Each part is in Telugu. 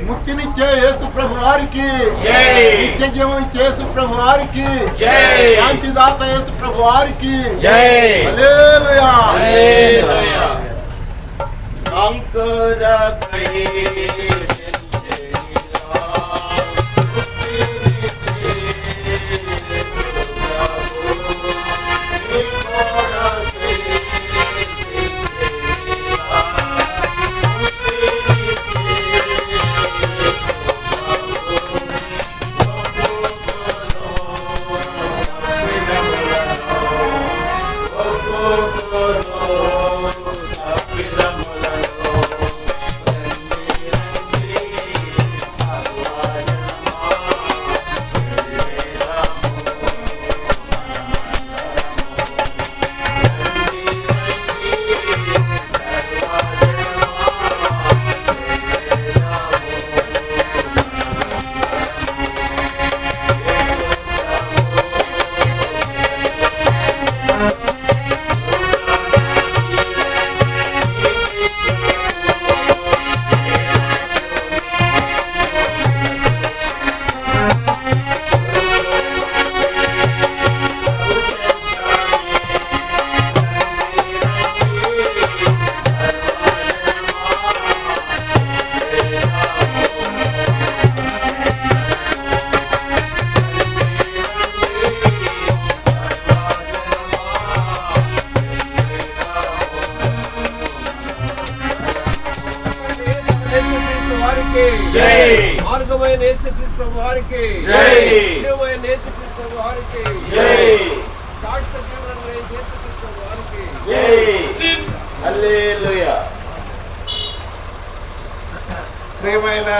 ముక్తినిచ్చే యేసు ప్రభు వారికి, నిత్య జీవం ఇచ్చే యేసు ప్రభు వారికి, శాంతిదాత యేసు ప్రభు వారికి హల్లెలూయా. మార్గమైన యేసుక్రీస్తు ప్రభు వారికి జై, జీవమైన యేసుక్రీస్తు ప్రభు వారికి జై, శాశ్వత జీవనాన్ని యేసుక్రీస్తు ప్రభు వారికి జై. హల్లెలూయా. ప్రియమైన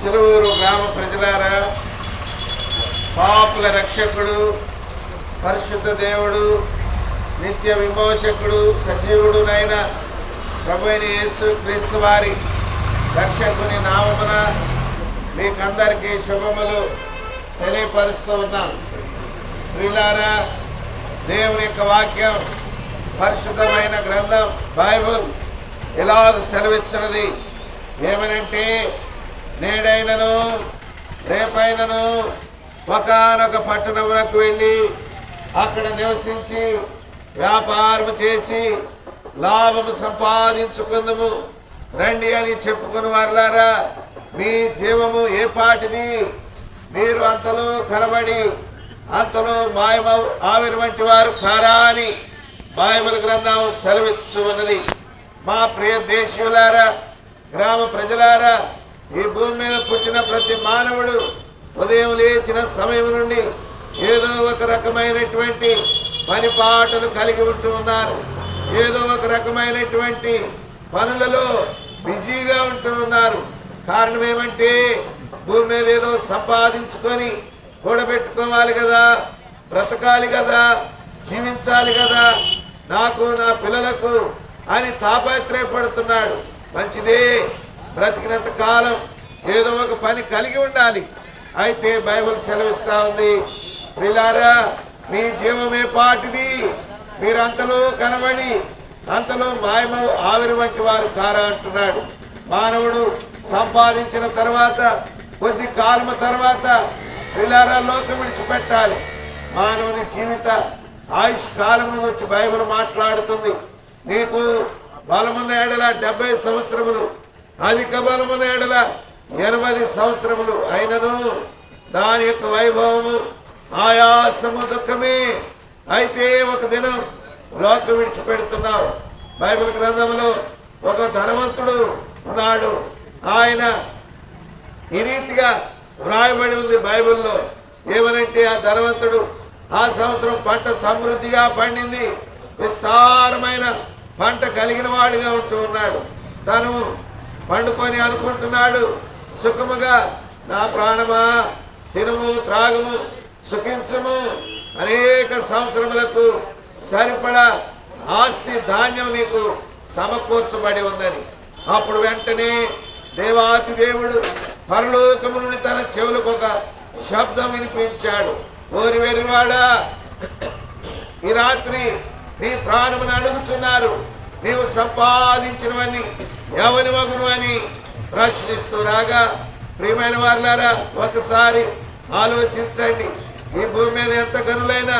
చిలువూరు గ్రామ ప్రజలారా, పాపుల రక్షకుడు, పరిశుద్ధ దేవుడు, నిత్య విమోచకుడు, సజీవుడునైన ప్రభువైన యేసు క్రీస్తు వారి రక్షకుని నామమున మీకందరికీ శుభములు తెలియపరుస్తూ ఉన్నాం. ప్రియులారా, దేవుని యొక్క వాక్యం, పరిశుద్ధమైన గ్రంథం బైబుల్ ఇలా సెలవిచ్చినది ఏమనంటే, నేడైనను రేపైనను ఒకానొక పట్టణమునకు వెళ్ళి అక్కడ నివసించి వ్యాపారము చేసి లాభము సంపాదించుకుందుము రండి అని చెప్పుకుని వారులారా, మీ జీవము ఏ పాటిది? మీరు అంతలో కనబడి అంతలో మాయమవు ఆవిరి వంటి వారు కారా అని బైబిల్ గ్రంథం సెలవిస్తూ ఉన్నది. మా ప్రియ దేశీయులారా, గ్రామ ప్రజలారా, ఈ భూమి మీద పుట్టిన ప్రతి మానవుడు ఉదయం లేచిన సమయం నుండి ఏదో ఒక రకమైనటువంటి పని పాటలు కలిగి ఉంటూ ఉన్నారు. ఏదో ఒక రకమైనటువంటి పనులలో బిజీగా ఉంటూ ఉన్నారు. కారణం ఏమంటే, భూమి మీద ఏదో సంపాదించుకొని కూడబెట్టుకోవాలి కదా, బ్రతకాలి కదా, జీవించాలి కదా, నాకు నా పిల్లలకు అని తాపత్రయపడుతున్నాడు. మంచిదే, బ్రతికినంత కాలం ఏదో ఒక పని కలిగి ఉండాలి. అయితే బైబిల్ సెలవిస్తూ ఉంది, పిల్లారా, మీ జీవమే పాటిది, మీరు అంతలో కనబడి అంతలో మాయమ ఆవిరి వంటి వారు కారా అంటున్నాడు. మానవుడు సంపాదించిన తర్వాత కొద్ది కాలం తర్వాత పిల్లారా లోకం విడిచిపెట్టాలి. మానవుని జీవిత ఆయుష్ కాలము వచ్చి బైబిల్ మాట్లాడుతుంది. నీకు బలమున్న ఎడల 70 సంవత్సరములు, అధిక బలమున్న ఎడల 80 సంవత్సరములు అయినను దాని యొక్క వైభవము ఆయాసము దుఃఖమే. అయితే ఒక దినం లోకం విడిచిపెడుతున్నావు. బైబిల్ గ్రంథంలో ఒక ధనవంతుడు ఉన్నాడు. ఆయన ఈ రీతిగా వ్రాయబడి ఉంది బైబిల్లో. ఏమనంటే, ఆ ధనవంతుడు ఆ సంవత్సరం పంట సమృద్ధిగా పండింది, విస్తారమైన పంట కలిగిన వాడిగా ఉంటూ ఉన్నాడు. తను పండుకొని అనుకుంటున్నాడు సుఖముగా, నా ప్రాణమా తినుము త్రాగుము సుఖించము, అనేక సంవత్సరములకు సరిపడా ఆస్తి ధాన్యం నీకు సమకూర్చబడి ఉందని. అప్పుడు వెంటనే దేవాతి దేవుడు పరలోకము నుండి తన చెవులకు ఒక శబ్దం వినిపించాడు. ఓరి వెరివాడా, ఈ రాత్రి నీ ప్రాణమును అడుగుచున్నారు, నీవు సంపాదించినవన్నీ ఎవని మగును అని ప్రశ్నిస్తూ రాగా, ప్రియమైన వారులారా ఒకసారి ఆలోచించండి. ఈ భూమి మీద ఎంత గనులైనా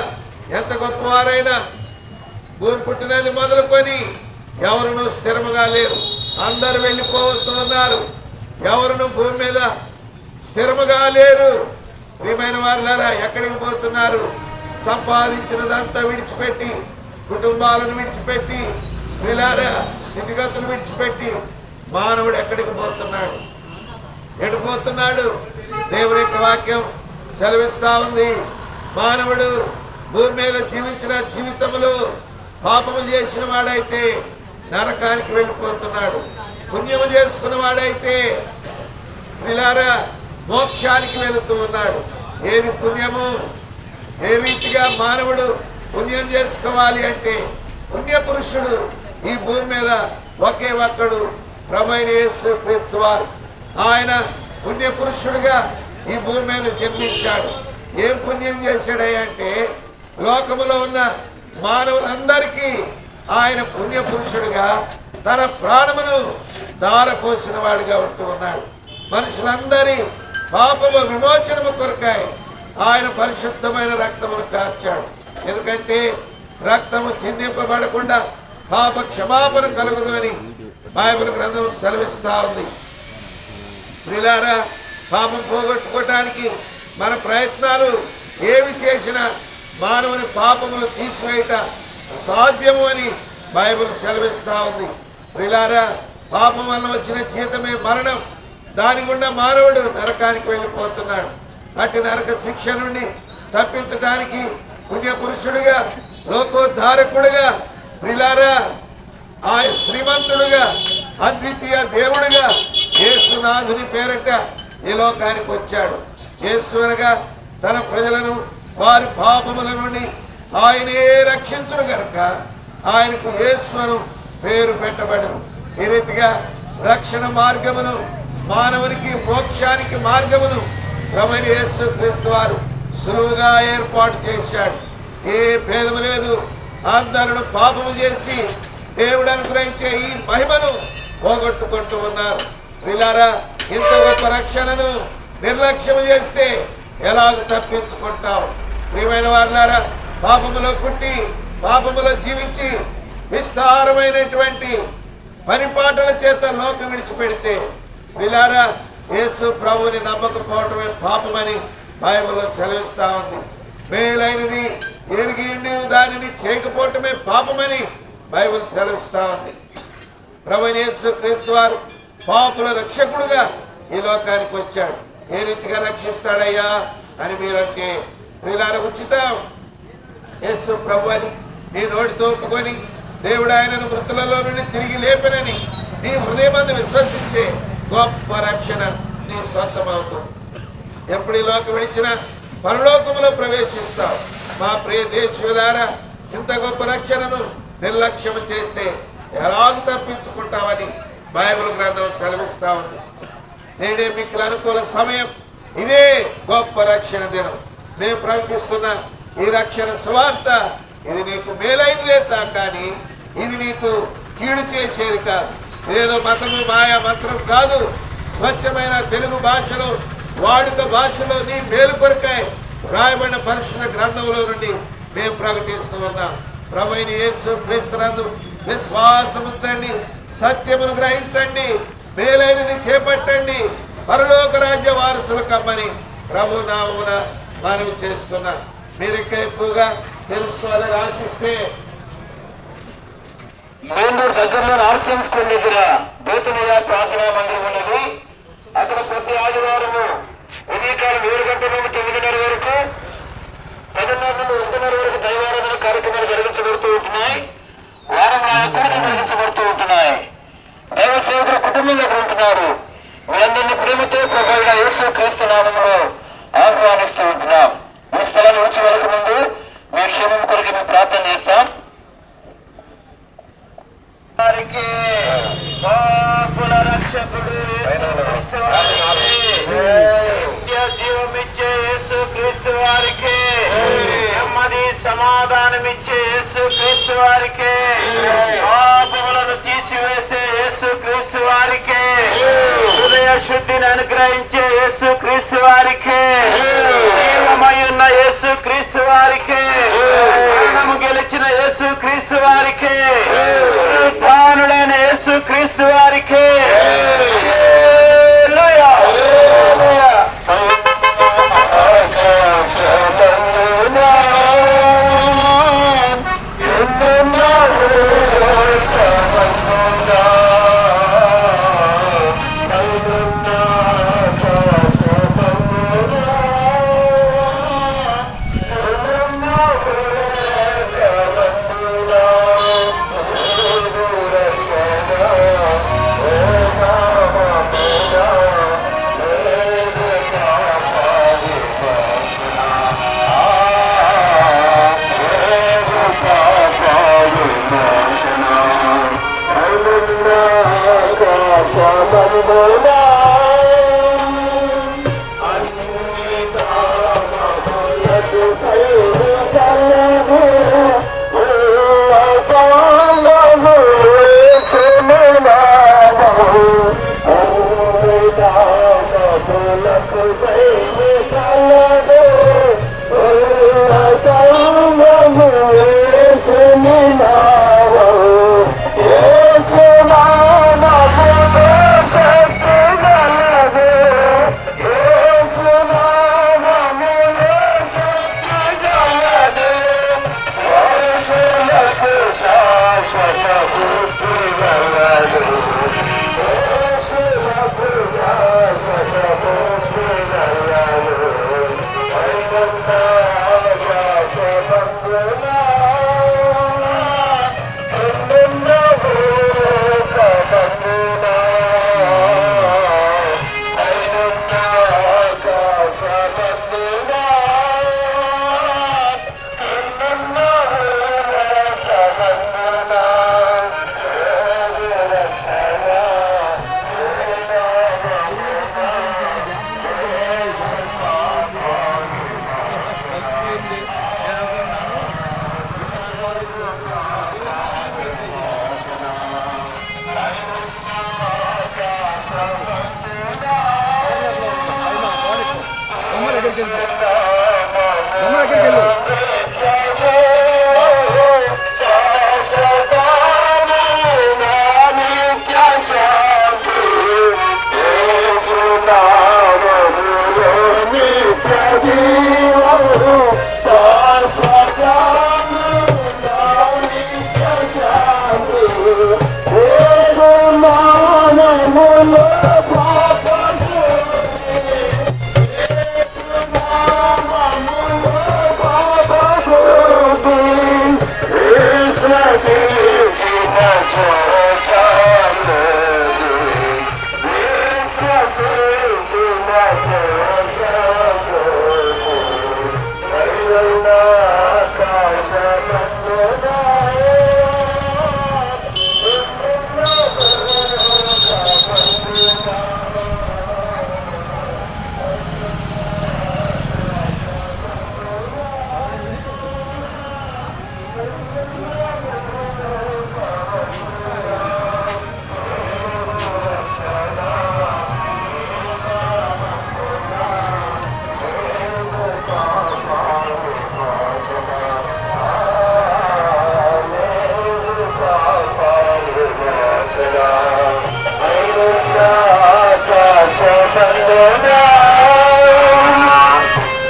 ఎంత గొప్పవారైనా భూమి పుట్టినది మొదలుకొని ఎవరును స్థిరముగా లేరు. అందరు వెళ్ళిపోతున్నారు. ఎవరును భూమి మీద స్థిరముగా లేరు. ప్రియమైన వారులారా ఎక్కడికి పోతున్నారు? సంపాదించినదంతా విడిచిపెట్టి, కుటుంబాలను విడిచిపెట్టి, వీళ్ళారా స్థితిగతులు విడిచిపెట్టి మానవుడు ఎక్కడికి పోతున్నాడు? ఎడిపోతున్నాడు? దేవుని యొక్క వాక్యం సెలవిస్తా ఉంది. మానవుడు భూమి మీద జీవించిన జీవితంలో పాపము చేసిన వాడైతే నరకానికి వెళ్ళిపోతున్నాడు. పుణ్యము చేసుకున్న వాడైతే వీళ్ళారా మోక్షానికి వెళుతూ ఉన్నాడు. ఏది పుణ్యము? ఏ రీతిగా మానవుడు పుణ్యం చేసుకోవాలి అంటే, పుణ్య పురుషుడు ఈ భూమి మీద ఒకే ఒక్కడు, ప్రభువైన యేసు క్రీస్తు వారు. ఆయన పుణ్య పురుషుడుగా ఈ భూమి మీద జన్మించాడు. ఏం పుణ్యం చేశాడంటే, లోకములో ఉన్న మానవులందరికీ ఆయన పుణ్య పురుషుడుగా తన ప్రాణమును దారపోసిన వాడిగా ఉంటూ ఉన్నాడు. మనుషులందరి పాపము విమోచనము కొరకాయి ఆయన పరిశుద్ధమైన రక్తమును కార్చాడు. ఎందుకంటే రక్తము చిందింపబడకుండా పాప క్షమాపణ కలుగుదు అని బైబిల్ గ్రంథం సెలవిస్తా ఉంది. ప్రియులారా, పాపం పోగొట్టుకోవటానికి మన ప్రయత్నాలు ఏమి చేసినా మానవుని పాపములు తీసివేయట సాధ్యము అని బైబిల్ సెలవిస్తా ఉంది. ప్రియులారా, పాపం వల్ల వచ్చిన జీతమే మరణం. దాని గుండా మానవుడు నరకానికి వెళ్ళిపోతున్నాడు. అటు నరక శిక్ష నుండి తప్పించడానికి పుణ్యపురుషుడుగా, లోకోద్ధారకుడుగా, ప్రియులారా ఆ శ్రీమంతుడుగా, అద్వితీయ దేవుడుగా యేసునాథుని పేరట ఈ లోకానికి వచ్చాడు. యేసు అనగా తన ప్రజలను వారి పాపముల నుండి ఆయనే రక్షించును గనుక ఆయనకు యేసు అను పేరు పెట్టబడను. ఈ రీతిగా రక్షణ మార్గమును, మానవునికి మోక్షానికి మార్గమును ప్రభువైన యేసు క్రీస్తు వారు సులువుగా ఏర్పాటు చేశాడు. ఏ భేదము లేదు. అందరూ పాపము చేసి దేవుడు అనుగ్రహించే ఈ మహిమను పోగొట్టుకుంటూ ఉన్నారు. ప్రియులారా, ఇంత గొప్ప రక్షణను నిర్లక్ష్యం చేస్తే ఎలాగ తప్పించుకుంటావు? ప్రియమైన వారులారా, పాపములో పుట్టి పాపములో జీవించి విస్తారమైనటువంటి పనిపాటల చేత లోకం విడిచిపెడితే, ప్రియులారా యేసు ప్రభువుని నమ్మకపోవటమే పాపమని బైబిల్లో సెలవిస్తా ఉంది. మేలైనది ఎరిగి దానిని చేయకపోవటమే పాపమని బైబిల్ సెలవిస్తా ఉంది. ప్రభువైన యేసు క్రీస్తు వారు పాపుల రక్షకుడుగా ఈ లోకానికి వచ్చాడు. ఏ రీతిగా రక్షిస్తాడయ్యా అని మీరంటే, ప్రియులారా ఉచితం. యేసు ప్రభు అని నీ నోటితో ఒప్పుకొని దేవుడు ఆయనను మృతులలో నుండి తిరిగి లేపనని నీ హృదయమందు విశ్వసిస్తే గొప్ప రక్షణ నీ సొంతమవుతుంది. ఎప్పుడు ఈ లోకం విడిచిన పరలోకములో ప్రవేశిస్తావు. మా ప్రియ దేశీయులారా, ఇంత గొప్ప రక్షణను నిర్లక్ష్యం చేస్తే ఎలాగ తప్పించుకుంటావని బైబిల్ గ్రంథం సెలవిస్తా ఉంది. నేడే మీకు అనుకూల సమయం. ఇదే గొప్ప రక్షణ దినం. మేము ప్రకటిస్తున్న ఈ రక్షణ సువార్త ఇది నీకు మేలైనదే కానీ ఇది నీకు కీడు చేసేది కాదు. ఇదేదో మతము మాయా మంత్రం కాదు. స్వచ్ఛమైన తెలుగు భాషలో, వాడుక భాషలో నీ మేలు కొరకాయ రాయబడిన పరిశుద్ధ గ్రంథంలో నుండి మేము ప్రకటిస్తూ ఉన్నాం. ప్రభువైన యేసు క్రీస్తునందు విశ్వాసం ఉంచండి, సత్యమును గ్రహించండి, మేలైనది చేపట్టండి, పరలోక రాజ్య వారసులు కమ్మని ప్రభు నామమున మనవి చేస్తున్నా. మీరు ఇంకా ఎక్కువగా తెలుసుకోవాలని ఆశిస్తే మేందూరు దగ్గరలో ఆర్సీఎం స్కూల్ దగ్గర బేతనీయ ప్రార్థనా మందిరం ఉన్నది. అక్కడ ప్రతి ఆదివారము ఉదయకాలం 7 గంటల నుండి 9:30 వరకు, 10:30 నుండి 1:30 వరకు దైవారాధన కార్యక్రమాలు జరిగించబడుతూ ఉంటున్నాయి. వారంలో ఎక్కువగా జరిగించబడుతూ ఉంటున్నాయి. దైవ సేవకులు కుటుంబంలో ఉంటున్నారు. వీరందరినీ ప్రేమతో ప్రభువైన యేసు క్రీస్తు నామములో ఆహ్వానిస్తూ ఉంటున్నాం. ఈ స్థలాన్ని వచ్చి వెళ్ళక ముందు మీ క్షేమం కొరకు మేము ప్రార్థన చేస్తాం. రక్షకుడు జీవమిచ్చే యేసు క్రీస్తు వారికి, నెమ్మది సమాధానమిచ్చే యేసు క్రీస్తు వారికి, పాపముల అనుగ్రహించే యేసు క్రీస్తు వారికి, జీవమయ్యున్న యేసు క్రీస్తు వారికి, మరణము గెలిచిన యేసు క్రీస్తు వారికి, పునరుత్థానుడైన యేసు క్రీస్తు వారికి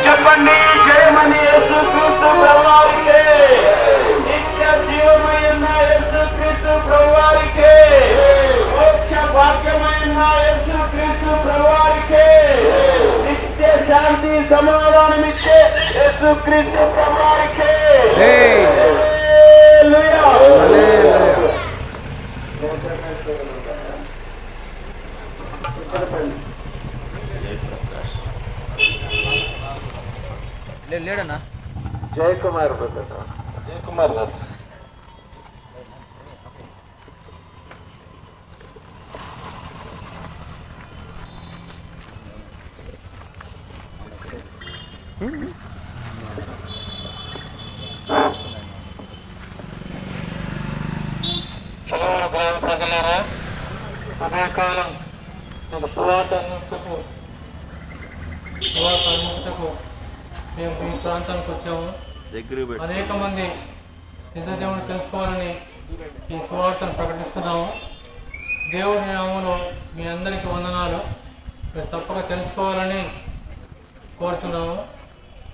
చెప్పండి, జయమని యేసు క్రీస్తు ప్రభువారికి, నిత్య జీవమైన యేసు క్రీస్తు ప్రభువారికి, మోక్ష భాగ్యమైన యేసు క్రీస్తు ప్రభువారికి, నిత్య శాంతి సమాధానం ఇచ్చే యేసు క్రీస్తు ప్రభువారికి. లేడన్నా జయకుమార్ గారు. ప్రజలారా, ఉదయకాలం సువార్త సువార్త అనుమతికు మేము ఈ ప్రాంతానికి వచ్చాము. అనేక మంది నిజ దేవుని తెలుసుకోవాలని ఈ సువార్తను ప్రకటిస్తున్నాము. దేవుని నామములో మీ అందరికీ వందనాలు. మీరు తప్పక తెలుసుకోవాలని కోరుతున్నాము.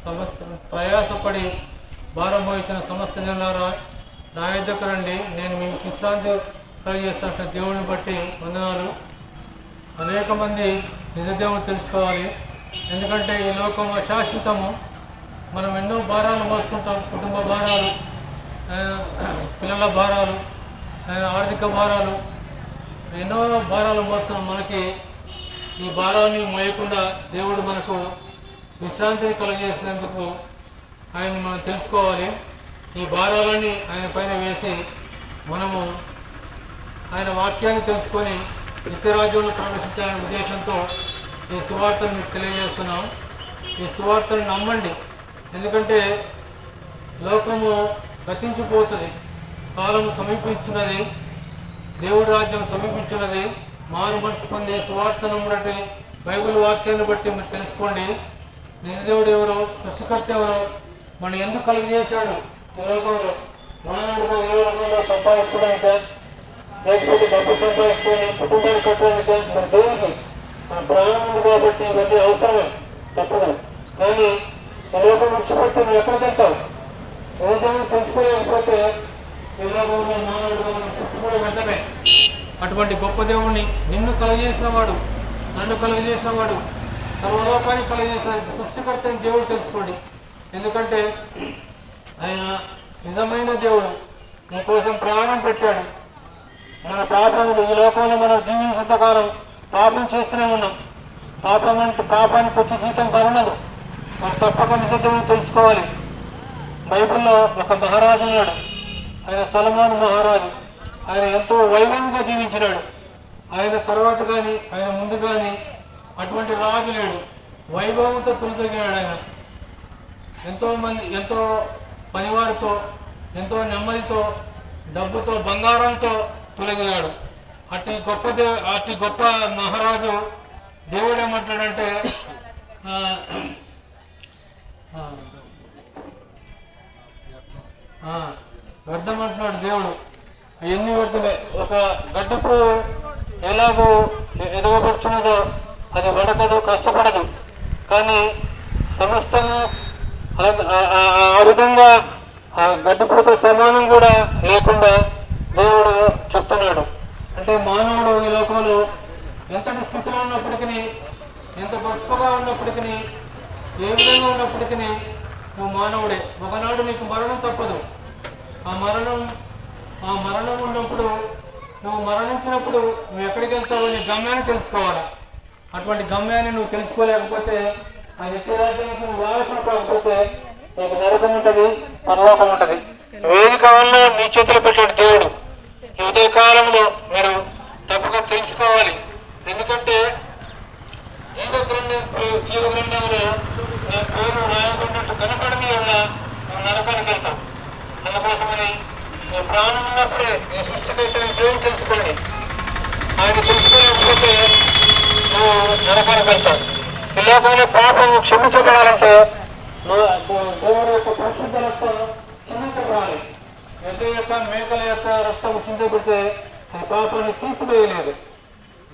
సమస్త ప్రయాసపడి భారం వహించిన సమస్త జనులారా నా యొద్దకు రండి, నేను మీకు విశ్రాంతి కలిగజేస్తున్న దేవుని బట్టి వందనాలు. అనేక మంది నిజ దేవుని తెలుసుకోవాలి. ఎందుకంటే ఈ లోకం అశాశ్వతము. మనం ఎన్నో భారాలు మోస్తుంటాం. కుటుంబ భారాలు, పిల్లల భారాలు, ఆర్థిక భారాలు, ఎన్నో భారాలు మోస్తున్నాం. మనకి ఈ భారాన్ని మోయకుండా దేవుడు మనకు విశ్రాంతిని కలుగజేసినందుకు ఆయన మనం తెలుసుకోవాలి. ఈ భారాలన్నీ ఆయన పైన వేసి మనము ఆయన వాక్యాన్ని తెలుసుకొని నిత్యరాజ్యంలో ప్రవేశించాలనే ఉద్దేశంతో ఈ సువార్తను మీకు తెలియజేస్తున్నాం. ఈ సువార్తను నమ్మండి. ఎందుకంటే లోకము గతించిపోతుంది, కాలము సమీపించినది, దేవుడి రాజ్యం సమీపించినది. మారు మనసు పొందే సువార్తను బట్టి బైబిల్ వాక్యాన్ని బట్టి మీరు తెలుసుకోండి. నిజదేవుడు ఎవరో, సృష్టికర్త ఎవరో, మనం ఎందుకు కలిగజేశాడు ఈ లోకంలో. మానవుడిగా ఏ రకంగా సంపాదించడానికే, లేకపోతే డబ్బు సంపాదించుకొని కుటుంబాన్ని కట్టడానికే మన దేవుడికి మన ప్రాణములు కాబట్టి ఇవన్నీ అవసరమే, తప్పదు. కానీ ఈ లోకం విడిచిపోతే నువ్వు ఎక్కడికి వెళ్తావు? ఏదైనా తెలుసుకోలేకపోతే ఈ లోకంలో మానవుడిగా మనం చుట్టుకోవడం వెంటనే. అటువంటి గొప్ప దేవుణ్ణి, నిన్ను కలుగజేసినవాడు, నన్ను కలుగజేసినవాడు, సర్వలోకాన్ని కలుగజేసిన సృష్టికర్తని దేవుడు తెలుసుకోండి. ఎందుకంటే ఆయన నిజమైన దేవుడు. మీకోసం ప్రాణం పెట్టాడు. మన పాపములు ఈ లోకంలో మనం జీవించినంతకాలం పాపం చేస్తూనే ఉన్నాం. పాపానికి వచ్చి జీతం కరుణదు. మనం తప్పక నిజదేవుని తెలుసుకోవాలి. బైబిల్లో ఒక మహారాజు ఉన్నాడు. ఆయన సొలొమోను మహారాజు. ఆయన ఎంతో వైభవంగా జీవించినాడు. ఆయన తర్వాత కానీ ఆయన ముందు కానీ అటువంటి రాజు లేడు. వైభవంతో తొలితొగినాడు ఆయన. ఎంతో పనివారితో, ఎంతో నెమ్మదితో, డబ్బుతో, బంగారంతో తొలగినాడు. అట్టి గొప్ప మహారాజు దేవుడు ఏమంటాడంటే, వ్యర్థమంటున్నాడు దేవుడు. అవన్నీ వ్యర్థమే. ఒక గడ్డపు ఎలాగో ఎదగబడుచున్నదో అది వడకదు, కష్టపడదు. కానీ సమస్తము ఆ విధంగా ఆ గడ్డపుతో సమానం కూడా లేకుండా దేవుడు చెప్తున్నాడు. అంటే మానవుడు ఈ లోకంలో ఎంతటి స్థితిలో ఉన్నప్పటికీ, ఎంత గొప్పగా ఉన్నప్పటికీ, ఏ విధంగా ఉన్నప్పటికీ నువ్వు మానవుడే. ఒకనాడు నీకు మరణం తప్పదు. ఆ మరణం ఉన్నప్పుడు, నువ్వు మరణించినప్పుడు నువ్వు ఎక్కడికి వెళ్తావు అనే గమ్యాన్ని తెలుసుకోవాలి. అటువంటి గమ్యాన్ని నువ్వు తెలుసుకోలేకపోతే, ఆ నిత్యరాజ్యానికి నువ్వు వారసులు కాకపోతే నీకు నరకం ఉంటుంది, పరలోకం ఉంటుంది. ఏది కావాలన్నా మీ చేతిలో పెట్టాడు దేవుడు. ఈ ఉదయకాలంలో మీరు తప్పక తెలుసుకోవాలి. ఎందుకంటే జీవ గ్రంథంలో నీ పేరు రాయకున్నట్టు కనపడని వల్ల నువ్వు నరకానికి వెళ్తావు. అందుకోసమని నీ ప్రాణం ఉన్నప్పుడే నీ సృష్టికర్తని దేవుడు తెలుసుకోండి. ఆయన తెలుసుకోలేకపోతే నువ్వు నరకానికి వెళ్తావు. ఈ లోకంలో పాపం క్షమించబడాలంటే దేవుడు యొక్క పరిశుద్ధ రక్తం క్షమించబడాలి. ఎద్దు యొక్క, మేకల యొక్క రక్తం చింతబడితే అది పాపాన్ని తీసివేయలేదు.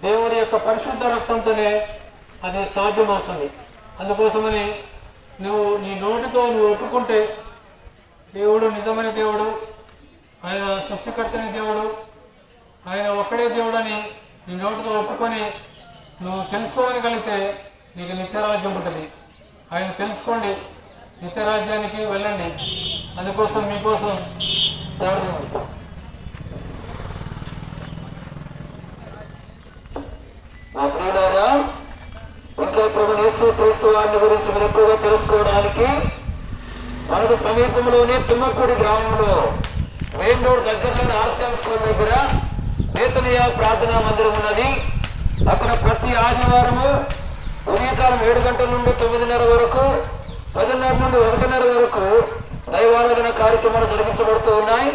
దేవుడి యొక్క పరిశుద్ధ రక్తంతోనే అది సాధ్యమవుతుంది. అందుకోసమని నువ్వు నీ నోటితో నువ్వు ఒప్పుకుంటే దేవుడు నిజమైన దేవుడు, ఆయన సృష్టికర్తని దేవుడు, ఆయన ఒక్కడే దేవుడు అని నీ నోటితో ఒప్పుకొని నువ్వు తెలుసుకోగలిగితే నీకు నిత్యరాజ్యం ఉంటుంది. ఆయన తెలుసుకోండి, నిత్యరాజ్యానికి వెళ్ళండి. అందుకోసం మీకోసం ప్రార్థన. మా ప్రియులారా, ఇంకా ప్రభు యేసు క్రీస్తు వారిని గురించి మీరు ఎక్కువగా తెలుసుకోవడానికి మనకు సమీపంలోని తుమ్మపూడి గ్రామంలో మెయిన్ రోడ్ దగ్గరలోని ఆర్సీఎం స్కూల్ దగ్గర బేతనియ ప్రార్థనా మందిరం ఉన్నది. అక్కడ ప్రతి ఆదివారము ఉదయకాలం 7 గంటల నుండి 9:30 వరకు, 10:30 నుండి 1:30 వరకు దైవారాధన కార్యక్రమాలు జరిగించబడుతూ ఉన్నాయి.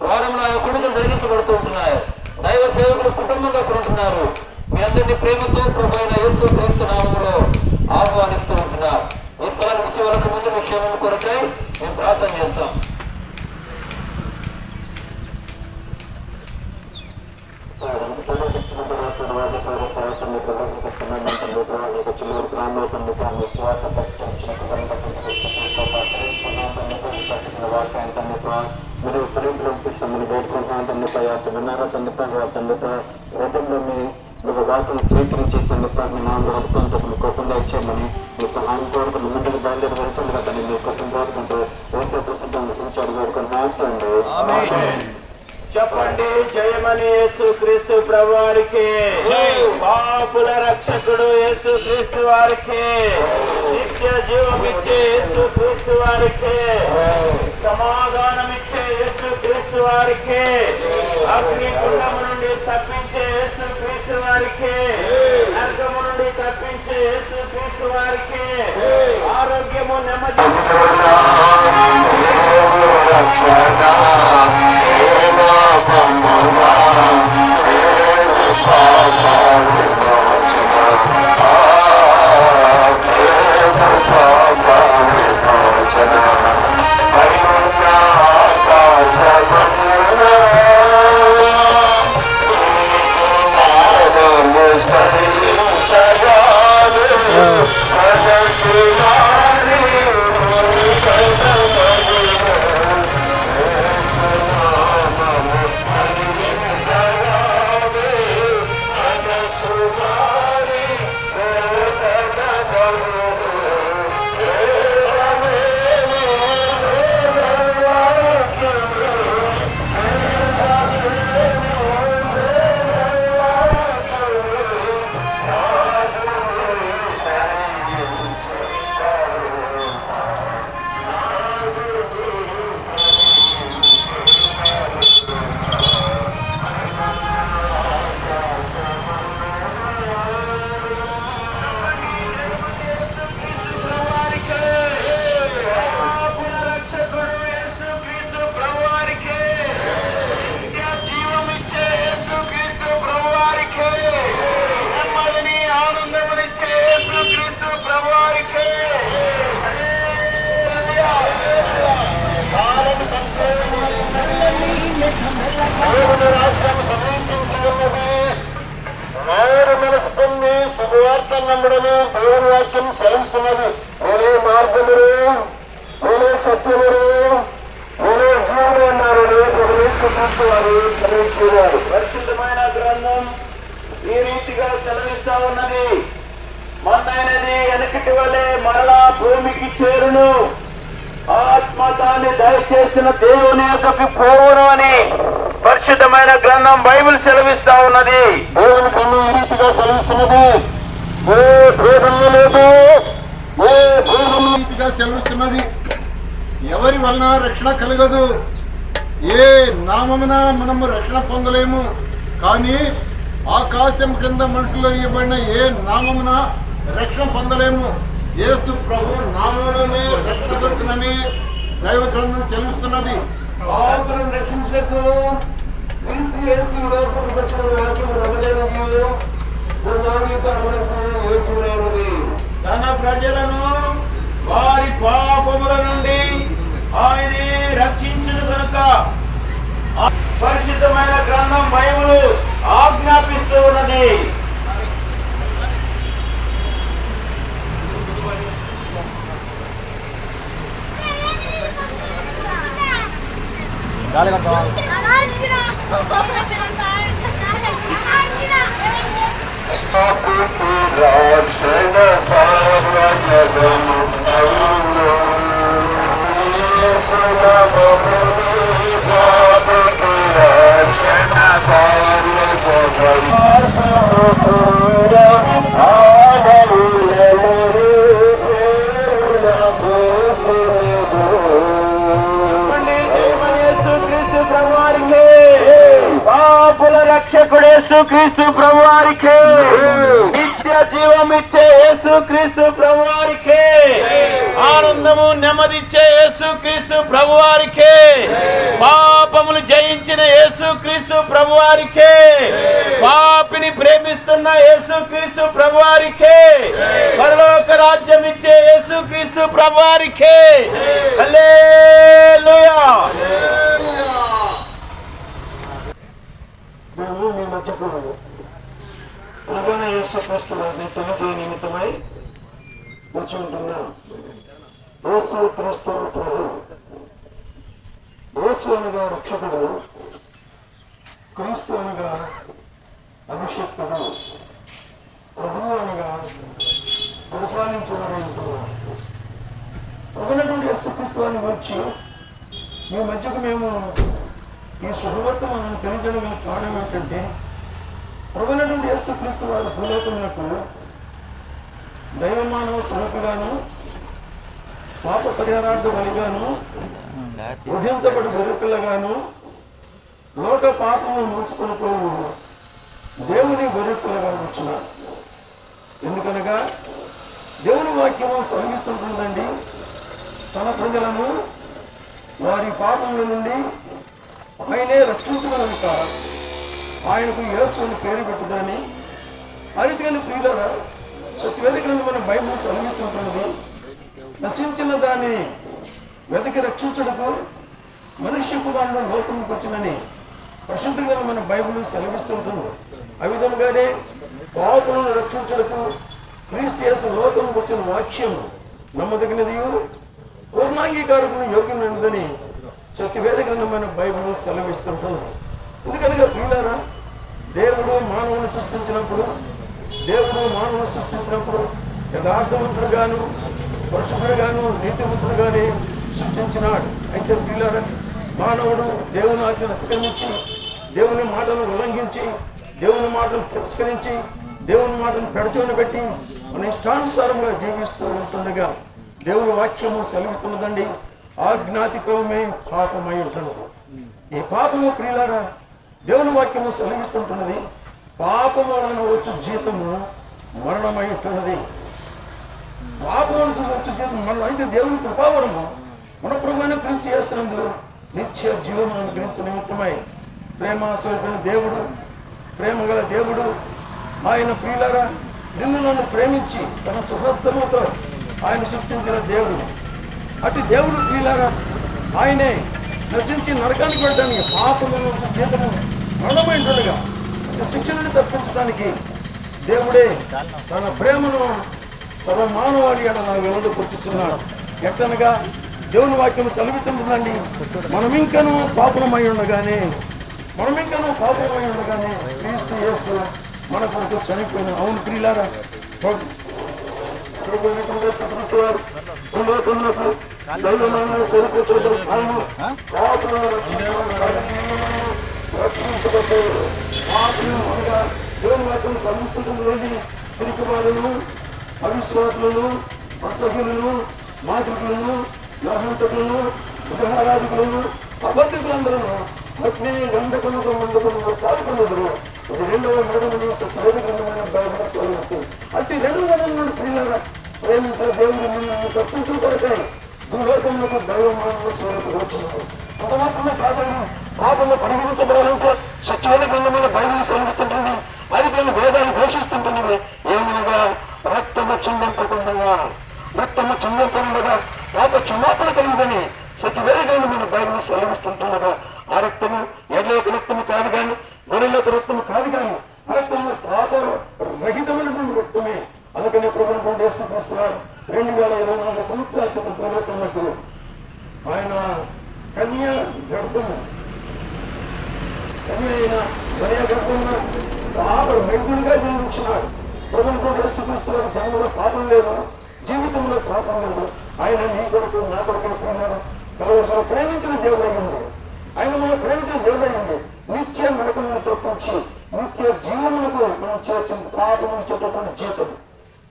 వారంలో ఆయన కుటుంబం జరిగించబడుతూ ఉంటున్నాయి. దైవ సేవకులు కుటుంబంగా అక్కడ ఉంటున్నారు. మీ అందరినీ ప్రేమతో ప్రభువైన యేసు క్రీస్తు నామములో ఆహ్వానిస్తూ ఉంటున్నారు. మీరు ఫలింపులను వేడుకుంటున్నాను తండ్రిపై విన్నారా తండ్రిపై తండ్రిపై రథంలో మీరు వాటిని స్వీకరించి తండ్రిపై మీ నాన్న వదుకుంటూ మీ కోపంగా ఇచ్చేయమని మీ సహాయం కోరుకుని ముందుకు బయలుదేరి వెళ్తుంది కదండి మీ కోసం కోరుకుంటూ ఏసే ప్రసిద్ధాన్ని గురించి వేడుకొని మాట్లాడండి. చెప్పండి జయమని యేసుక్రీస్తు ప్రభువారికి, పాపుల రక్షకుడు యేసుక్రీస్తు వారికి, నిత్య జీవమిచ్చే యేసుక్రీస్తు వారికి, సమాధానమిచ్చే యేసుక్రీస్తు వారికి, అగ్ని కుండము నుండి తప్పించే యేసుక్రీస్తు వారికి, నరకము నుండి తప్పించే యేసుక్రీస్తు వారికి, ఆరోగ్యము నెమ్మది శుభవార్త నమ్మడమే దేవుని వాక్యం సెలవుస్తున్నది. నేనే మార్గములు, నేనే సత్యములు, నేనే జీవుడు అన్నారు. వారు సెలవిస్తున్నారు. పరిశుద్ధమైన గ్రంథం ఈ రీతిగా సెలవిస్తా ఉన్నది. మొన్నైనది వెనకటి వలె మరలా భూమికి చేరును, ఆత్మ దాన్ని దయచేసిన దేవుని యొక్కకి పోవును అని పరిశుద్ధమైన గ్రంథం బైబిల్ సెలవిస్తా ఉన్నది. దేవుని గ్రంథం ఈ రీతిగా సెలవిస్తున్నది. ఏ భేదము లేదు, ఏ భేదము రీతిగా సెలవిస్తున్నది. ఎవరి వలన రక్షణ కలగదు, ఏ నామమున మనము రక్షణ పొందలేము. కానీ ఆకాశం క్రింద మనుషుల్లో ఇవ్వబడిన ఏ నామమున రక్షణ పొందలేము. యేసు ప్రభు నామములోనే రక్షణ దొరుకునని దైవ గ్రంథం సెలవిస్తున్నది. పాపులను రక్షించలకు క్రీస్తు యేసులో పుట్టుకొచ్చిన వాక్యము నమ్మదగినది, పునరుద్ధరణకు యోగ్యమైనది. తన ప్రజలను వారి పాపముల నుండి ఆయనే రక్షించును కనుక పరిశుద్ధమైన గ్రంథం బైబిల్ ఆజ్ఞాపిస్తూ ఉన్నది. పాపుల రక్షకుడు యేసుక్రీస్తు ప్రభువారికి, నిత్య జీవమిచ్చే యేసుక్రీస్తు ప్రభువారికి, ఆనందము నెమ్మదిచ్చే యేసుక్రీస్తు ప్రభువారికి, పాపములు జయించిన యేసుక్రీస్తు ప్రభువారికి, పాపిని ప్రేమిస్తున్న యేసుక్రీస్తు ప్రభువారికి, పరలోక రాజ్యం ఇచ్చే యేసుక్రీస్తు ప్రభువారికి. హల్లెలూయా. మేము మీ మధ్యకు ప్రభువైన యేసుక్రీస్తు వారిని తెలియజేయ నిమిత్తమై వచ్చి ఉంటున్నాం. యేసుక్రీస్తు ప్రభు, యేసు అనగా రక్షకుడు, క్రీస్తు అనగా అభిషేక్తుడు, ప్రభువు అనగా పరిపాలించబడుతున్నాడు. ప్రభునటువంటి యేసుక్రీస్తు వారిని వచ్చి మీ మధ్యకు మేము ఈ శుభవర్తమానం తెలియజేయడం కారణం ఏంటంటే, ప్రభునటువంటి యేసుక్రీస్తు వారి భూలోకములకు దైవమానవ స్వరూపుగాను, పాప పరిహారార్థ బలిగాను, వధించబడి గొర్రెపిల్లగాను, లోక పాపము మోసుకొని పోవు దేవుని గొర్రెపిల్లగా వచ్చినాడు. ఎందుకనగా దేవుని వాక్యము సెలవిస్తుంటుందండి, తన ప్రజలను వారి పాపముల నుండి ఆయనే రక్షించగలక ఆయనకు యేసు అని పేరు పెట్టుదని. అరితేని ప్రియులరా, సత్యవేద గ్రంథమైన బైబిల్ సెలవిస్తుంటున్నది, నశించిన దాన్ని వెతికి రక్షించడకు మనుష్య కుమారుడు లోకంలోకి వచ్చినని పరిశుద్ధ గ్రంథమైన బైబిల్ సెలవిస్తుంటుంది. ఆ విధంగానే పాపులను రక్షించడకు క్రీస్తు యేసు లోకంలోకి వచ్చిన వాక్యం నమ్మదగినది, పూర్ణాంగీకారకును యోగ్యమైనదని సత్యవేద గ్రంథమైన బైబిల్ సెలవిస్తుంటుంది. ఎందుకనగా ప్రియులారా, దేవుడు మానవుని సృష్టించినప్పుడు యథార్థవంతుడుగాను, పరిశుద్ధుడుగాను, నీతివంతుడుగానే సృష్టించినాడు. అయితే ప్రియులారా, మానవుడు దేవుని ఆజ్ఞను అతిక్రమించి, దేవుని మాటను ఉల్లంఘించి, దేవుని మాటను తిరస్కరించి, దేవుని మాటను పెడచోని పెట్టి మన ఇష్టానుసారంగా జీవిస్తూ ఉంటుండగా దేవుని వాక్యము సెలవిస్తున్నదండి, ఆజ్ఞాతిక్రమమే పాపమై ఉంటున్నది. ఈ పాపము ప్రియులారా, దేవుని వాక్యము సెలవిస్తుంటున్నది, పాపము వలన వచ్చు జీతము మరణమై ఉంటున్నది. పాపము వచ్చు జీతం మరణం. అయితే దేవుని కృపావరము మన ప్రభువైన క్రీస్తు యేసునందు నిత్య జీవము అనుగ్రహించిన నిమిత్తమై ప్రేమాస్వరూపైన దేవుడు, ప్రేమ గల దేవుడు ఆయన ప్రియులారా నిన్ను నన్ను ప్రేమించి తన సుహస్తముతో ఆయన సృష్టించిన దేవుడు. అటు దేవుడు ప్రియులారా ఆయనే నశించి నరకానికి వెళ్ళడానికి, పాపముల జీతము మరణమైంటుండగా శిక్షణని తప్పించడానికి దేవుడే తన ప్రేమను సర్వ మానవాళి ఎడల వెలుగు పుట్టిస్తున్నాడు. ఎట్లనగా దేవుని వాక్యం సెలవిస్తుందండి, మనమింకను పాపమై ఉండగానే క్రీస్తు యేసు మన కొరకు చనిపోయిన. అవును ప్రియులారా, దేవుని వాక్యం సంస్కృతులు తిరిగివారులను, అవిశ్వాసులను, అసహ్యులను, మాతృకులను, నరహంతకులను, విగ్రహారాధికులను, అబద్ధికులందరూ అగ్ని గంధకులకు మండకులను పాల్గొనదురు. ఇది 2వ మరణమని సత్యవేద గ్రంథమైన బైబిల్ సెలవిస్తుంది. అంటే 2వ మరణం ప్రియులారా, ప్రేమించిన దేవుడు నిన్ను తప్పించిన కొరకై భూలోకములకు దైవమానవ స్వరూపుగా వచ్చినాడు. అంత మాత్రమే కాదండి, పాపంలో పరిగణించబడాలంటే సత్యవేద గ్రంథమైన బైబిల్ సెలవిస్తుంటుంది, అది కొన్ని వేదాలు ఘోషిస్తుంటుంది. ఏమనగా రక్తము చిందింపకుండా పాప క్షమాపణ కలిగిందని సత్యవేద గ్రంథమైన బైబిల్ సెలవిస్తుంటుండగా, ఆ రక్తము ఎడ్ల యొక్క రక్తము కాదు కానీ, గొర్రెల యొక్క రక్తము కాదు కానీ, ఆ రక్తము పాప రహితమైనటువంటి రక్తమే. అందుకనే ప్రభుత్వం యేసుక్రీస్తున్నారు 2024 సంవత్సరాల క్రితం ప్రభుత్వములకు ఆయన కన్య అయిన గర్భమున పాప రహితుడిగా జన్మించినాడు. ప్రభుత్వం యేసుక్రీస్తున్నారు జన్మలో పాపం లేదు, జీవితంలో పాపం లేదు. ఆయన నీ కొరకు నా కొరకు ప్రేమించిన దేవుడు అయ్యింది. ఆయన మనం ప్రేమించిన దేవుడు అయ్యింది. నిత్య నరకమును తప్పించి నిత్య జీవములకు మనం చేర్చిన పాపం చెప్పటువంటి జీతం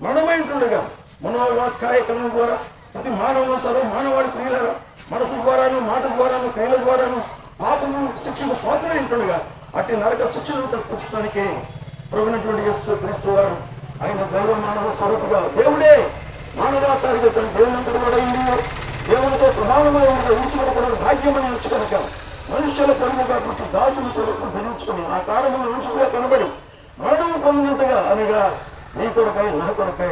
మరణమైంటుండగా మనోవాక్కాయ కర్మ ద్వారా ప్రతి మానవులు సర్వ మానవాడి క్రియలను మనసు ద్వారాను, మాట ద్వారాను, క్రియల ద్వారాను పాపము శిక్షకు పాత్రమైంటుండగా అట్టి నరక శిక్షను తప్పించడానికి ప్రభునటువంటి యేసుక్రీస్తు వారు ఆయన దైవ మానవ స్వరూపుగా దేవుడే మానవాచారిగా తన దేవునంతటి వాడైంది. దేవునితో ప్రధానమై ఉంచుకోవడం భాగ్యమని ఉంచుకనుక మనుష్యుల పరుగుగా పుట్టి దాసుల స్వరూపం ధరించుకుని ఆ కారణంలో మనుషులుగా కనబడి మరణము పొందినంతగా అనగా నీ కొరకై నా కొరకై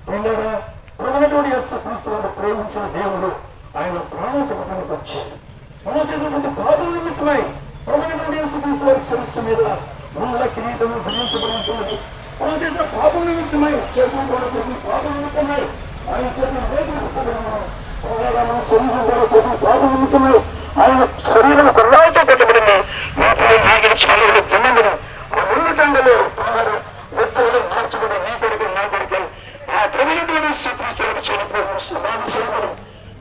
ప్రియులారా ప్రభునటువంటి యేసుక్రీస్తు వారు ప్రేమించిన దేవుడు ఆయన ప్రాణం పెట్టడానికి వచ్చాడు. మనం చేసినటువంటి పాపం నిమిత్తమై ప్రభునటువంటి యేసుక్రీస్తు వారి శిరస్సు మీద ఉన్న కిరీటము ధరించబడి ఉంటుంది. మనం చేసిన పాపం నిమిత్తమై చేతులు కూడా చేసిన పాపం నిమిత్తమై ఆయన చేసిన పాపం నిమిత్తమై ఆయన శరీరం కొర్రాలతో కట్టబడింది. చాలా తిన్నది ఉన్నతంలో వ్యక్తులు మార్చబడి నీ కొడుకు నా కొడుకు ఆ ప్రభుత్వం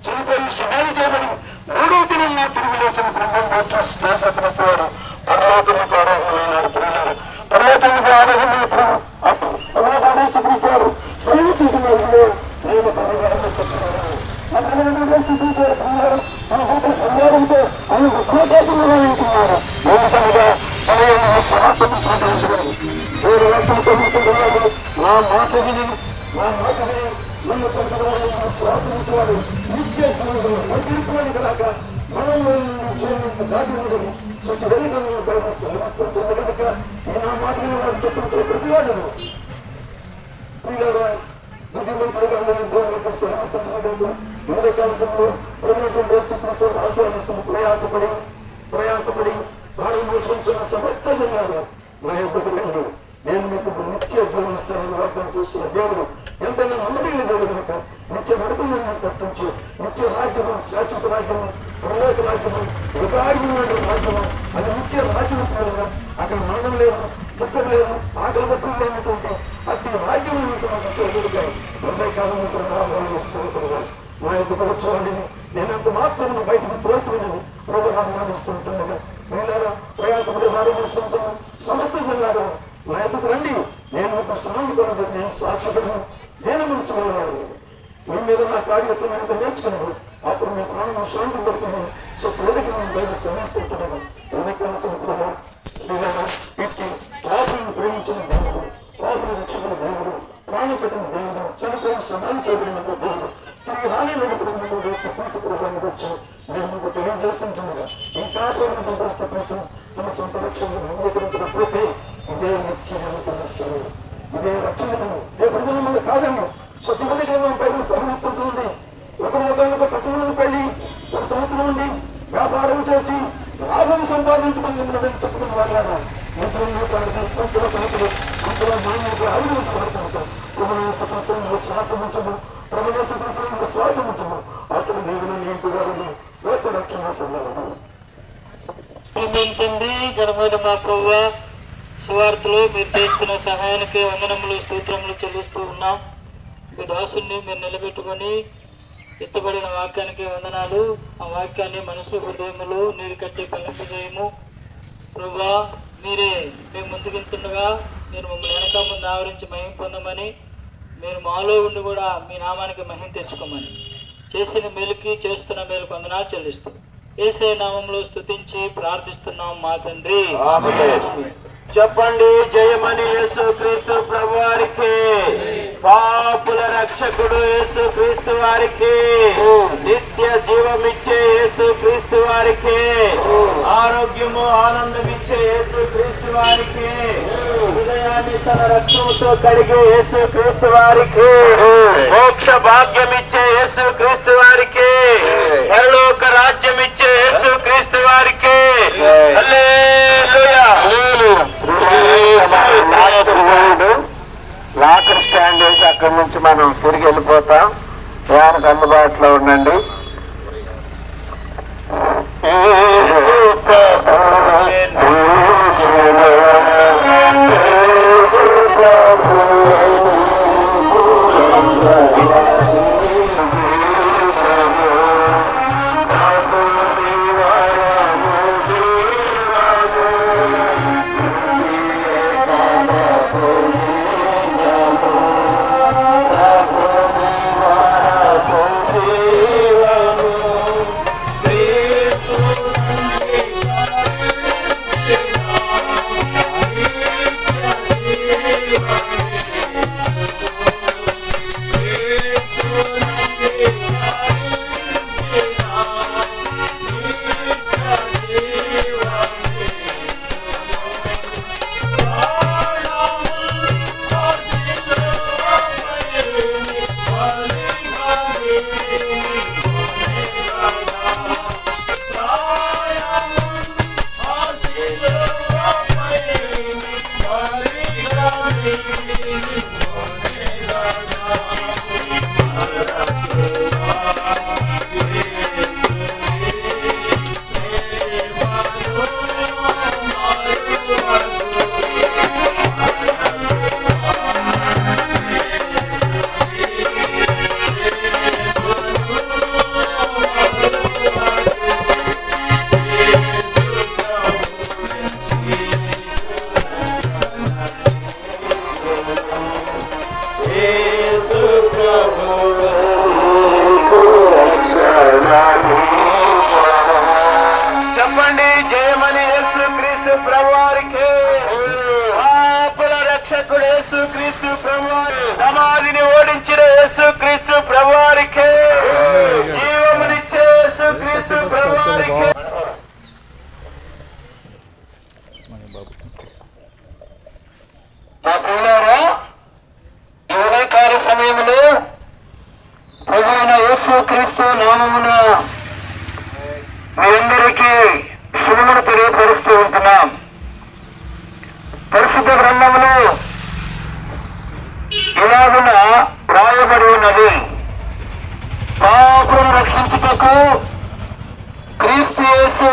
చనిపోయి సమాధి చేయబడి మూడో దినం నా తిరిగి లేచిన బ్రహ్మం శ్వాసక్రీస్తువారు పరలోకముకు ఆరోహణమైనాడు. పరలోకముకు ఆరోహణమైనప్పుడు ఆదేశక్రీస్తువారు సేవ చేసినారు. నేను సంహారంతో ఆయన ఉగ్రదేశంలో వెళ్తున్నారు. నా మాట విని నన్ను ప్రార్థించేవాడు నిత్య జీవితాన్ని కనుక మనల్ని నా మాట చెప్తుంటే ప్రతివాడును ప్రయాసపడి భారం మోసుకుంటున్న సమస్త జనాలు నా యొక్క రండి, నేను మీకు నిత్య జీవనిస్తానని వాగ్దానం చేసిన దేవుడు ఎంతైనా నమ్మదగిన దేవుడు కనుక నిత్య నడుపులను తప్పించి నిత్య రాజ్యము, శాశ్వత రాజ్యము, పరలోక రాజ్యము, యుగాయుమైనటువంటి రాజ్యము, అది నిత్య రాజ్యం కాదు. అక్కడ మరణం లేదు, దుఃఖం లేదు, ఆకలి దుఃఖం లేనటువంటి అతి రాజ్యం కాలంలో నా యొక్క ప్రభుత్వాన్ని నేనంత మాత్రం బయటకు తోసినని ప్రభు ఆహ్వానిస్తుంటుండగా మీలారా ప్రయాసపడి భారం మోసుకుంటున్నాను. సమస్త జిల్లాలో నా ఎదుకు రండి, నేను మీకు శాంతి కొనదు. నేను శాశ్వతను నేను మనసు వెళ్ళాడు. మీ మీద నా కార్యక్రమం ఎంత నేర్చుకున్నాను. అప్పుడు మీ ప్రాణం శాంతి దొరుకుతుంది. సో చివరికి నేను బయట సమర్పిస్తున్నాను. ఇట్టి పాపలను ప్రేమించిన దేవుడు, పాపను రక్షకుల దేవుడు, ప్రాణం పెట్టిన దేవుడు, చనిపోయిన సమాధి చేయబడిన దేవుడు, తిరిగి రాలేనప్పుడు పూర్తిపురానికి వచ్చి నేను మీకు తెలియజేస్తుంటున్నాగా ఈ కాపాడిన సంతోష కోసం తమ సొంత రక్షణను అంగీకరించినప్పుడైతే ఇదే ముఖ్యమైన ఇదే రక్షణను ఏ ప్రజల మంది కాదండి. స్వచ్ఛమంది గ్రంథం పైన సహనిస్తుంటుంది. ఒకరికొక పట్టణంలో పెళ్లి ఒక సంవత్సరం నుండి వ్యాపారం చేసి లాభం సంపాదించుకుని చెప్పుకున్న వాళ్ళ అంతలో మాన్యత అభివృద్ధి శ్వాసముంచము ప్రభుత్వ శ్వాసముంచము అతను దేవుని నింపుగారు తండ్రి ఘనమైన మా ప్రభువా, సువార్తలో మీరు చేస్తున్న సహాయానికి వందనములు స్తోత్రములు చెల్లిస్తూ ఉన్నాం. మీ దాసుని మీరు నిలబెట్టుకొని ఎత్తబడిన వాక్యానికి వందనాలు. ఆ వాక్యాన్ని మనసు హృదయములు నీరు కట్టి పలింపజేయము. ప్రభువా, మీరే మేము ముందుకెళ్తుండగా మీరు మమ్మల్ని వెనక ముందు ఆవరించి మహిమ పొందమని, మీరు మాలో ఉండి కూడా మీ నామానికి మహిమ తెచ్చుకోమని, చేసిన మేలుకి చేస్తున్న మేలుకు వందనాలు చెల్లిస్తూ యేసయ్య నామములో స్తుతించి ప్రార్థిస్తున్నాం మా తండ్రి. చెప్పండి జయమని యేసు క్రీస్తు ప్రభు వారికి, పాపుల రక్షకుడు యేసు క్రీస్తు వారికి, నిత్య జీవమిచ్చే యేసు క్రీస్తు వారికి, ఆరోగ్యము ఆనందమిచ్చే యేసు క్రీస్తు వారికి, హృదయాన్ని తన రక్తముతో కడిగే యేసు క్రీస్తు వారికి, మోక్ష భాగ్యమిచ్చే యేసు క్రీస్తు వారికి, పరలోక రాజ్యమిచ్చే యేసు క్రీస్తు వారికి. హల్లెలూయా. లాకర్ స్టాండ్ వేసి అక్కడి నుంచి మనం తిరిగి వెళ్ళిపోతాం. వారికి అందుబాటులో ఉండండి. Thank you. చెప్పండి జయమని యేసుక్రీస్తు ప్రభువారికి. పాపుల రక్షకుడు యేసుక్రీస్తు ప్రభువారు, సమాధిని ఓడించిన యేసుక్రీస్తు ప్రభువారికి, జీవమునిచ్చే యేసుక్రీస్తు ప్రభువారికి. మా ప్రియులారా, ఈ ఉదయకాల సమయంలో ప్రభువైన యేసుక్రీస్తు నామమున మీ అందరికీ శుభమును తెలియపరుస్తూ ఉంటున్నాం. పరిశుద్ధ గ్రంథములో ఇలాగున రాయబడి ఉన్నది, పాపులను రక్షించుటకు క్రీస్తు యేసు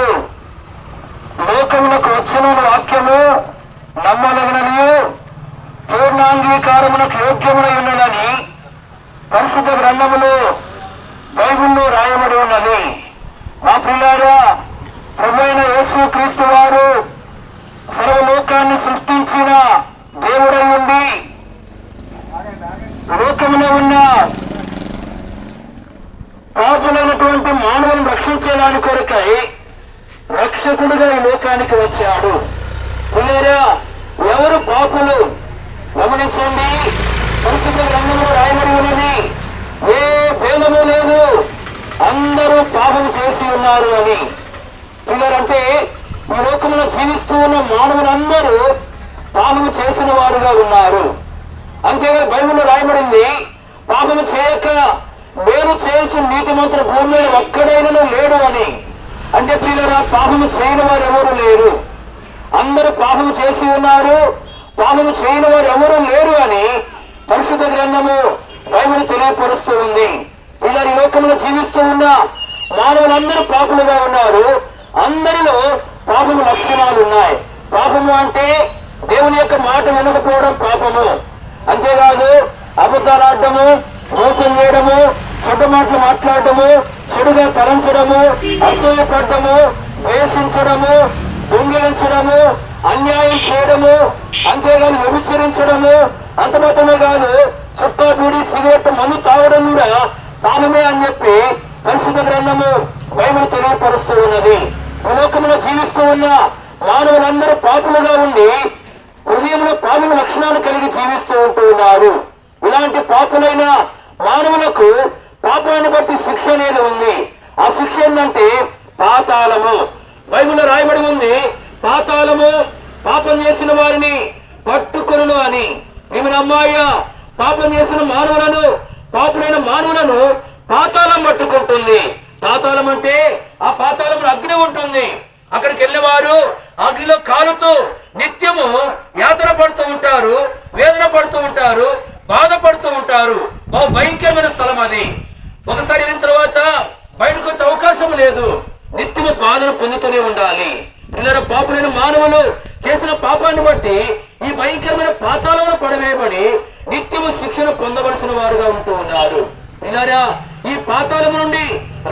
లోకమునకు వచ్చిన వాక్యము నమ్మదగినది, పూర్ణాంగీకారమునకు యోగ్యమునై ఉన్నదని పరిశుద్ధ గ్రంథములో బైబిల్లో రాయబడి ఉన్నది. మా ప్రియులారా, ప్రభువైన యేసుక్రీస్తు వారు సర్వలోకాన్ని సృష్టించిన దేవుడై ఉండి లోకములో ఉన్న పాపులైనటువంటి మానవులను రక్షించేదాని కొరకై రక్షకుడుగా ఈ లోకానికి వచ్చాడు. ప్రియులారా, ఎవరు పాపులు గమనించండి. పరిశుద్ధ గ్రంథంలో రాయబడి ఉన్నది, ఏ భేదము లేదు, అందరూ పాపం చేసి ఉన్నారు అని. పిల్లలంటే ఈ లోకంలో జీవిస్తూ ఉన్న మానవులందరూ పాపము చేసిన వారుగా ఉన్నారు. అంతేగా బైబిల్లో రాయబడింది, పాపము చేయక మేలు చేయొచ్చు నీతిమంతుల భూమి మీద ఒక్కడైనా లేడు అని. అంటే పిల్లల పాపము చేయని వారు ఎవరు లేరు, అందరూ పాపము చేసి ఉన్నారు, పాపము చేయని వారు ఎవరు లేరు అని పరిశుద్ధ గ్రంథము బైబిల్ తెలియపరుస్తూ ఉంది. ఇలా ఈ లోకంలో జీవిస్తూ ఉన్న మానవులందరూ పాపులుగా ఉన్నారు. అందరిలో పాపము లక్షణాలు ఉన్నాయి. పాపము అంటే దేవుని యొక్క మాట వినకపోవడం పాపము. అంతేకాదు అబద్ధాలు ఆడటము, మోసం చేయడము, చెడ్డ మాటలు మాట్లాడటము, చెడుగా తలంచడము, అసూయపడటము, ద్వేషించడము, దొంగిలించడము, అన్యాయం చేయడము, అంతేగాదు వ్యభిచరించడము, అంత మాత్రమే కాదు చుట్టా బీడి సిగరెట్ మందు తాగడం కూడా పాపమే అని చెప్పి పరిశుద్ధ గ్రంథము బైబిల్ తెలియపరుస్తూ ఉన్నది. లోకంలో జీవిస్తూ ఉన్న మానవులందరూ పాపులుగా ఉండి హృదయంలో పాపం లక్షణాలు కలిగి జీవిస్తూ ఉంటూ ఉన్నారు. ఇలాంటి పాపులైన మానవులకు పాపాన్ని బట్టి శిక్ష అనేది ఉంది. ఆ శిక్ష ఏంటంటే పాతాళము. బైబిల్లో రాయబడి ఉంది, పాతాళము పాపం చేసిన వారిని పట్టుకొనును అని. ఈమె అమ్మాయ పాపం చేసిన మానవులను, పాపులైన మానవులను పాతాళం పట్టుకుంటుంది. పాతాళం అంటే ఆ పాతాళంలో అగ్ని ఉంటుంది. అక్కడికి వెళ్ళేవారు అగ్నిలో కాలుతూ నిత్యము యాతన పడుతూ ఉంటారు, వేదన పడుతూ ఉంటారు, బాధపడుతూ ఉంటారు. బహు భయంకరమైన స్థలం అది. ఒకసారి వెళ్ళిన తర్వాత బయటకు వచ్చే అవకాశం లేదు, నిత్యము బాధను పొందుతూనే ఉండాలి. ఇలా పాపులైన మానవులు చేసిన పాపాన్ని బట్టి ఈ భయంకరమైన పాతాళంలో పడవేయబడి నిత్యము శిక్షణ పొందవలసిన వారుగా ఉంటూ ఉన్నారు. ఇలా ఈ పాతాళం నుండి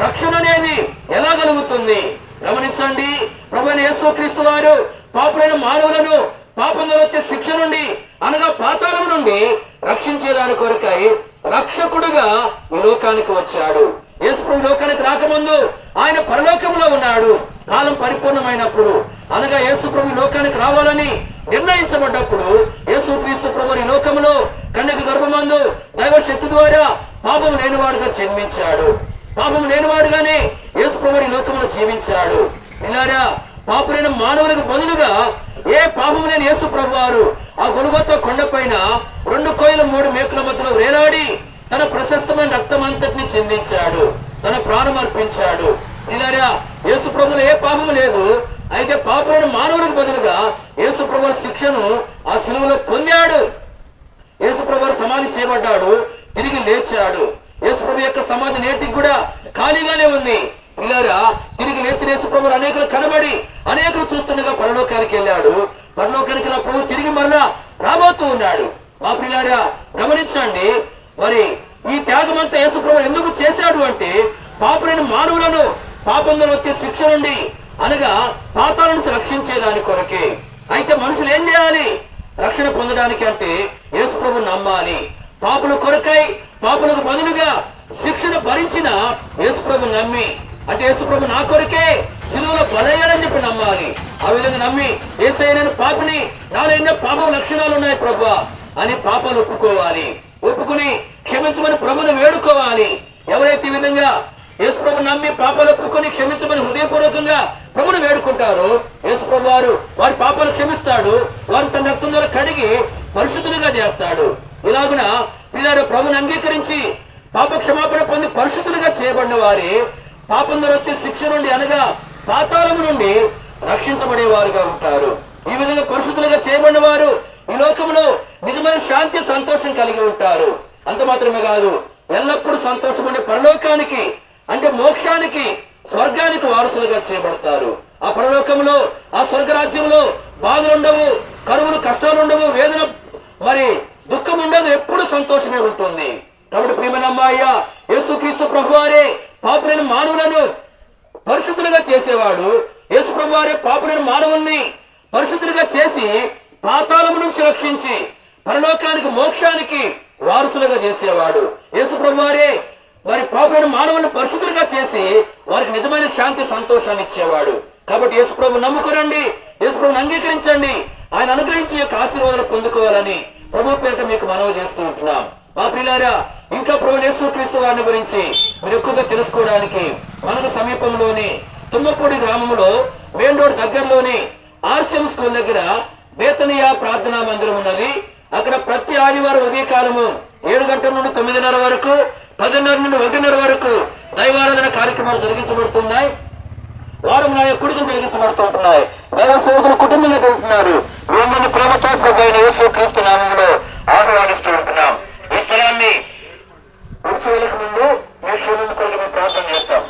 రక్షణ అనేది ఎలా కలుగుతుంది గమనించండి. ప్రభువైన యేసుక్రీస్తు వారు పాపులైన మానవులను పాపంలో వచ్చే శిక్ష నుండి అనగా పాతాళం నుండి రక్షించేదాని కొరకై రక్షకుడుగా ఈ లోకానికి వచ్చాడు. యేసు ప్రభు లోకానికి రాకముందు ఆయన పరలోకంలో ఉన్నాడు. కాలం పరిపూర్ణమైనప్పుడు అనగా యేసు ప్రభు లోకానికి రావాలని నిర్ణయించబడ్డప్పుడు యేసుక్రీస్తు ప్రభు ఈ లోకంలో కన్యక గర్భమందు దైవ శక్తి ద్వారా పాపం లేనివాడుగా జన్మించాడు. పాపం లేనివాడుగానే యేసు ప్రభు ఈ లోకంలో జీవించాడు. ఇలారా పాపులైన మానవులకు బదులుగా ఏ పాపం లేని యేసు ప్రభు వారు ఆ గొల్గొతా కొండపైన 2 కోయిల 3 మేకుల మధ్యలో వేలాడి తన ప్రశస్తమైన రక్తం అంతటిని చెందించాడు, తన ప్రాణం అర్పించాడు. ఇలారా యేసు ప్రభువులో ఏ పాపము లేదు. అయితే పాపులైన మానవులకు బదులుగా యేసు ప్రభువు శిక్షను ఆ శిలువలో పొందాడు. యేసుప్రభు సమాధి చేయబడ్డాడు, తిరిగి లేచాడు. యేసుప్రభు యొక్క సమాధి నేటికి కూడా ఖాళీగానే ఉంది. పిల్లారా, తిరిగి లేచిన యేసుప్రభు అనేకులు కనబడి అనేకులు చూస్తుండగా పరలోకానికి వెళ్ళాడు. పరలోకానికి నా ప్రభు తిరిగి మరలా రాబోతూ ఉన్నాడు. మా పిల్లారా గమనించండి, మరి ఈ త్యాగమంతా యేసుప్రభు ఎందుకు చేశాడు అంటే పాపులైన మానవులను పాపంలో వచ్చే శిక్ష నుండి అనగా పాతాల నుంచి రక్షించేదాని కొరకే. అయితే మనుషులు ఏం చేయాలి రక్షణ పొందడానికి అంటే యేసుప్రభు నమ్మాలి. పాపుల కొరకై పాపులకు బదులుగా శిక్షణ భరించిన యేసుప్రభు నమ్మి, అంటే యేసుప్రభు నా కొరకే సిలువలో బలయ్యాడని చెప్పి నమ్మాలి. ఆ విధంగా నమ్మి యేసయ్య నేను పాపిని, నాలో ఎన్నో పాపం లక్షణాలు ఉన్నాయి ప్రభువా అని పాపాలు ఒప్పుకోవాలి. ఒప్పుకుని క్షమించమని ప్రభుని వేడుకోవాలి. ఎవరైతే ఈ విధంగా యేసుప్రభు నమ్మి పాపాలు ఒప్పుకొని క్షమించమని హృదయపూర్వకంగా ప్రభుని వేడుకుంటారో యేసుప్రభు వారి పాపాలు క్షమిస్తాడు. వారు తన రక్తం ద్వారా కడిగి పరిశుద్ధులుగా చేస్తాడు. ఇలాగున పిల్లలు ప్రభుని అంగీకరించి పాప క్షమాపణ పొంది పరిశుద్ధులుగా చేయబడిన వారి పాపం ద్వారా వచ్చే శిక్ష నుండి అనగా పాతాళము నుండి రక్షించబడేవారుగా ఉంటారు. ఈ విధంగా పరిశుద్ధులుగా చేయబడిన వారు ఈ లోకంలో నిజమైన శాంతి సంతోషం కలిగి ఉంటారు. అంత మాత్రమే కాదు, ఎల్లప్పుడూ సంతోషపడే పరలోకానికి అంటే మోక్షానికి, స్వర్గానికి వారసులుగా చేయబడతారు. ఆ పరలోకంలో ఆ స్వర్గరాజ్యంలో బాధలు ఉండవు, కరువులు కష్టాలు ఉండవు, వేదన మరి దుఃఖం ఉండదు, ఎప్పుడు సంతోషమే ఉంటుంది. కాబట్టి ప్రియమైన అమ్మాయ్య, యేసుక్రీస్తు ప్రభువారే పాపులైన మానవులను పరిశుద్ధులుగా చేసేవాడు. యేసు ప్రభువారే పాపులైన మానవుల్ని పరిశుద్ధులుగా చేసి పాతాళము నుంచి రక్షించి పరలోకానికి మోక్షానికి వారసులుగా చేసేవాడు. యేసు ప్రభువారే వారి పాపులైన మానవులను పరిశుద్ధులుగా చేసి వారికి నిజమైన శాంతి సంతోషాన్ని ఇచ్చేవాడు. కాబట్టి యేసు ప్రభు నమ్ముకోరండి, యేసు ప్రభుని అంగీకరించండి. ఆయన అనుగ్రహించి యొక్క ఆశీర్వాదాలు పొందుకోవాలని ప్రభు పేరిట మీకు మనవి చేస్తూ ఉంటున్నాం. మా ప్రియులారా, ఇంకా ప్రభు యేసుక్రీస్తు వారిని గురించి మీరు ఎక్కువగా తెలుసుకోవడానికి మనకు సమీపంలోని తుమ్మపూడి గ్రామంలో మెయిన్ రోడ్ దగ్గరలోని ఆర్సిఎం స్కూల్ దగ్గర బేతనియా ప్రార్థనా మందిరం ఉన్నది. అక్కడ ప్రతి ఆదివారం ఉదయకాలము 7 గంటల నుండి 9:30 వరకు, 10:30 నుండి 1:30 వరకు దైవారాధన కార్యక్రమాలు జరిగించబడుతున్నాయి. వారం నాయ కుడికలు జరిగించబడుతుంటున్నాయి. దైవ సేవకులు కుటుంబంలో వెళ్తున్నారు. మిమ్మల్ని ప్రేమతో ప్రభువైన యేసుక్రీస్తు నామములో ఆహ్వానిస్తూ ఉంటున్నాం. ఈ స్థలాన్ని విడిచి వెళ్ళక ముందు మీ క్షేమం కొరకు మేము ప్రార్థన చేస్తాం.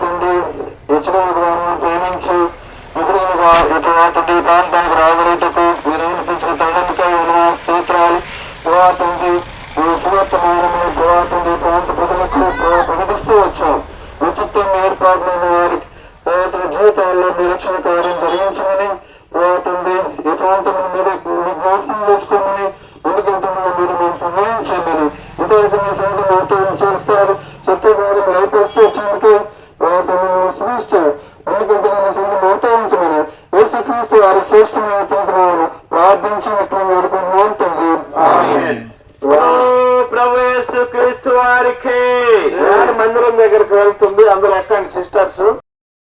తండ్రి హెచ్చరికలను ప్రేమించి ఎదురుగా ఇటువంటి ప్రాంతానికి రాబోయేటకు మీరు అనిపించిన తండ్రికై స్తోత్రాలు. తండ్రి ఈ సువార్తమానము తండ్రి ప్రాంత ప్రజలకు ప్రకటిస్తూ వచ్చాం. ఉచితంగా ఏర్పాటున్న వారికి జీవితాల్లో మీ రక్షణ కార్యం జరిగించమని తండ్రి ఈ ప్రాంతం మీరు జ్ఞాపకం చేసుకోమని ముందుకెళ్తున్న మీరు మేము సహాయం చేయమని ఇంతవరకు మీ సంఘం చేస్తారు. సత్యవాదం రైతు వచ్చినందుకు శ్రీస్తూ ముందుకెళ్తున్న మీ సంఘం అవుతాయించమని యేసుక్రీస్తు వారి శ్రేష్టమైన ప్రార్థించి వేడుకుంటున్నాం తండ్రి. ప్రభు యేసుక్రీస్తు వారికి మందిరం దగ్గరికి వెళ్తుంది. అందరూ ఎక్కండి సిస్టర్స్.